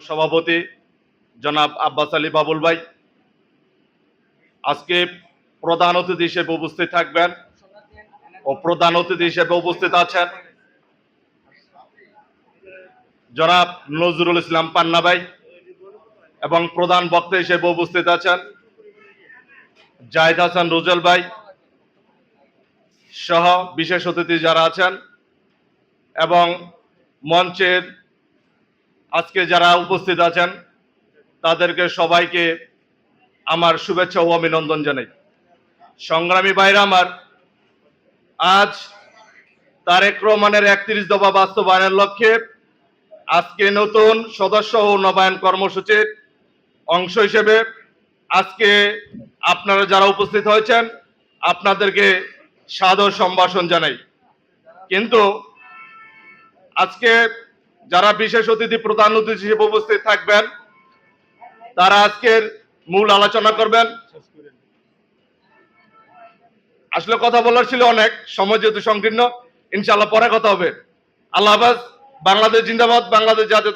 সভাপতি জনাব আব্বাস আলী বাবুল ভাই আজকে প্রধান অতিথি হিসেবে উপস্থিত থাকবেন ও প্রধান অতিথি হিসেবে উপস্থিত আছেন জনাব নজরুল ইসলাম পান্না ভাই এবং প্রধান বক্তা হিসেবে উপস্থিত আছেন জাহিদ হাসান রুজেল ভাই সহ বিশেষ অতিথি যারা আছেন এবং মঞ্চের আজকে যারা উপস্থিত আছেন তাদেরকে সবাইকে আমার শুভেচ্ছা ও অভিনন্দন জানাই। সংগ্রামী ভাইরা আমার, আজ তারেক রহমানের ৩১ দফা বাস্তবায়নের লক্ষ্যে আজকে নতুন সদস্য ও নবায়ন কর্মসূচির অংশ হিসেবে আজকে আপনারা যারা উপস্থিত হয়েছেন আপনাদেরকে সাদর সম্ভাষণ জানাই। কিন্তু আজকে যারা বিশেষ অতিথি প্রধান অতিথি হিসেবে উপস্থিত থাকবেন তারা আজকের মূল আলোচনা করবেন। আসলে কথা বলার ছিল অনেক, সময় যেহেতু সংকীর্ণ, ইনশাআল্লাহ পরে কথা হবে। আল্লাহ হাফেজ। বাংলাদেশ জিন্দাবাদ। বাংলাদেশ জাতীয়